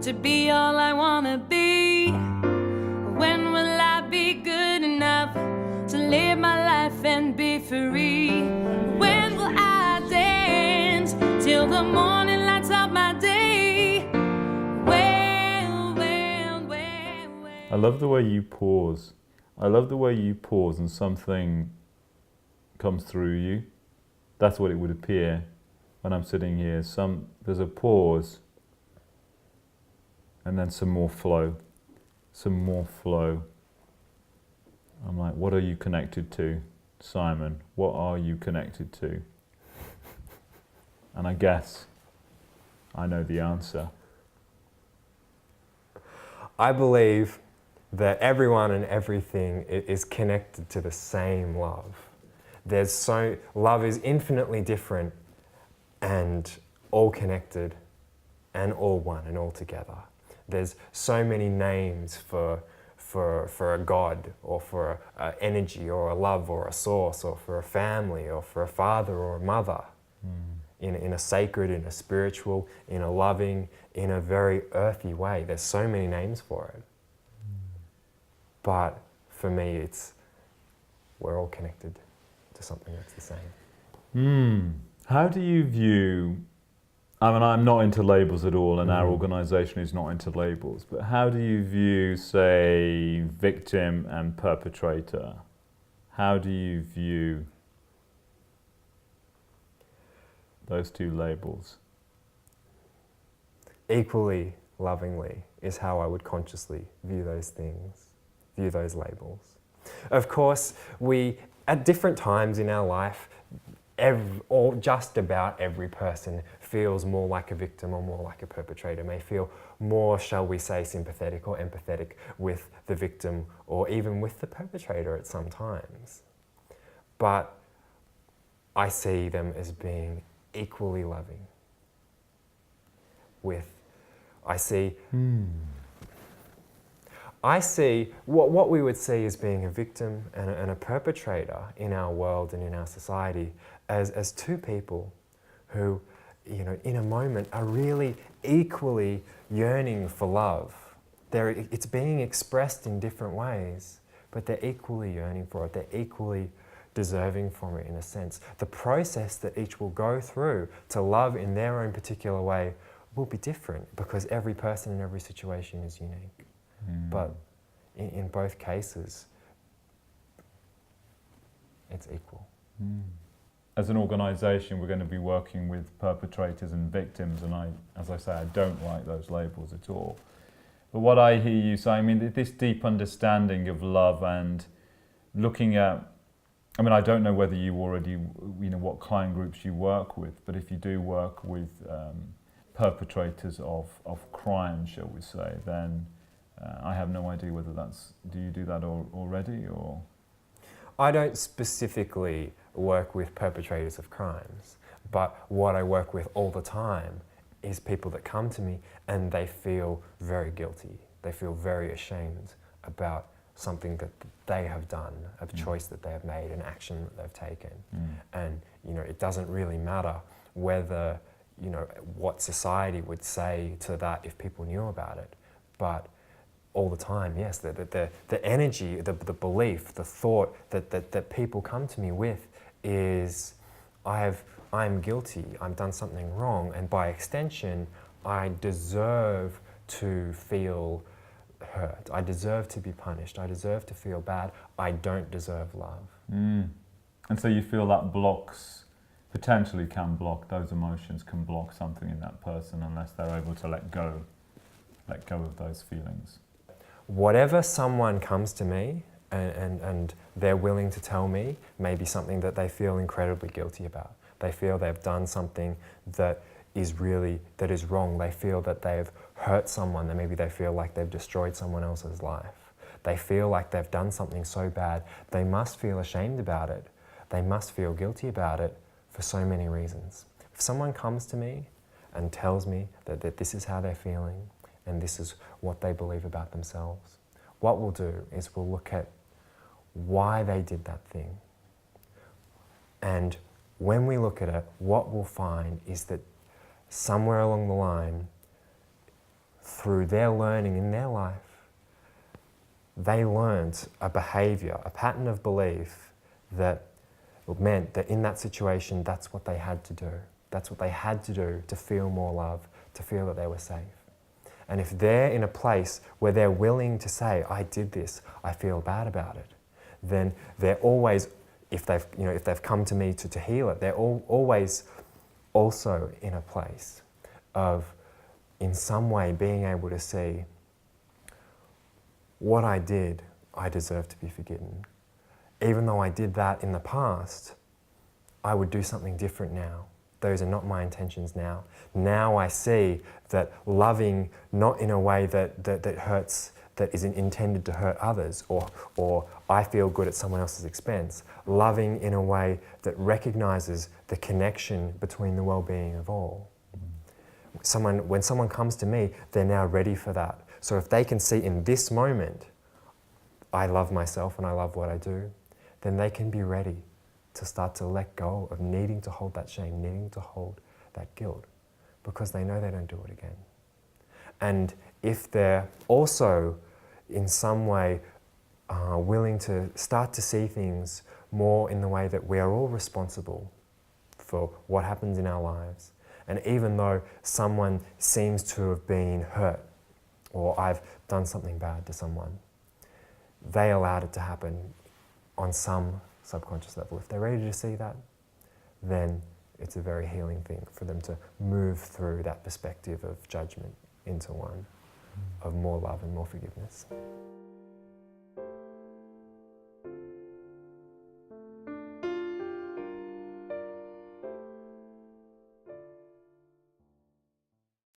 to be all I wanna be? When will I be good enough to live my life and be free? When will I dance till the morning lights up my day? I love the way you pause. I love the way you pause and something comes through you. That's what it would appear when I'm sitting here. There's a pause and then some more flow. Some more flow. I'm like, what are you connected to, Simon? What are you connected to? And I guess I know the answer. I believe that everyone and everything is connected to the same love. Love is infinitely different and all connected and all one and all together. There's so many names for a God, or for an energy, or a love, or a source, or for a family, or for a father or a mother. In a sacred, in a spiritual, in a loving, in a very earthy way. There's so many names for it. But for me, we're all connected to something that's the same. How do you view, I mean, I'm not into labels at all, and our organisation is not into labels, but how do you view, say, victim and perpetrator? How do you view those two labels? Equally lovingly is how I would consciously view those things, view those labels. Of course, at different times in our life, or just about every person feels more like a victim or more like a perpetrator, may feel more, shall we say, sympathetic or empathetic with the victim or even with the perpetrator at some times. But I see them as being equally loving. I see what we would see as being a victim and a perpetrator in our world and in our society as two people who, in a moment are really equally yearning for love. It's being expressed in different ways, but they're equally yearning for it. They're equally deserving for it in a sense. The process that each will go through to love in their own particular way will be different because every person in every situation is unique. But in both cases, it's equal. As an organisation, we're going to be working with perpetrators and victims, and as I say, I don't like those labels at all. But what I hear you say, I mean, this deep understanding of love and looking at, I mean, I don't know whether you already, what client groups you work with, but if you do work with perpetrators of crime, shall we say, then I have no idea whether do you do that already, or? I don't specifically work with perpetrators of crimes, but what I work with all the time is people that come to me and they feel very guilty. They feel very ashamed about something that they have done, a choice that they have made, an action that they've taken. And, it doesn't really matter whether, what society would say to that if people knew about it, but all the time, yes, the energy, the belief, the thought that people come to me with is, I'm guilty, I've done something wrong, and by extension, I deserve to feel hurt. I deserve to be punished. I deserve to feel bad. I don't deserve love. And so you feel that potentially can block, those emotions can block something in that person unless they're able to let go of those feelings. Whatever someone comes to me and they're willing to tell me, maybe something that they feel incredibly guilty about. They feel they've done something that is wrong. They feel that they've hurt someone, that maybe they feel like they've destroyed someone else's life. They feel like they've done something so bad, they must feel ashamed about it. They must feel guilty about it for so many reasons. If someone comes to me and tells me that this is how they're feeling and this is what they believe about themselves, what we'll do is we'll look at why they did that thing. And when we look at it, what we'll find is that somewhere along the line, through their learning in their life, they learned a behavior, a pattern of belief that meant that in that situation, that's what they had to do. That's what they had to do to feel more love, to feel that they were safe. And if they're in a place where they're willing to say, I did this, I feel bad about it, then they're always, if they've come to me to heal it, they're always also in a place of, in some way, being able to see, what I did, I deserve to be forgiven. Even though I did that in the past, I would do something different now. Those are not my intentions now. Now I see that loving not in a way that hurts, that isn't intended to hurt others, or I feel good at someone else's expense. Loving in a way that recognizes the connection between the well-being of all. When someone comes to me, they're now ready for that. So if they can see in this moment, I love myself and I love what I do, then they can be ready to start to let go of needing to hold that shame, needing to hold that guilt, because they know they don't do it again. And if they're also in some way willing to start to see things more in the way that we are all responsible for what happens in our lives, and even though someone seems to have been hurt, or I've done something bad to someone, they allowed it to happen on some subconscious level. If they're ready to see that, then it's a very healing thing for them to move through that perspective of judgment into one of more love and more forgiveness.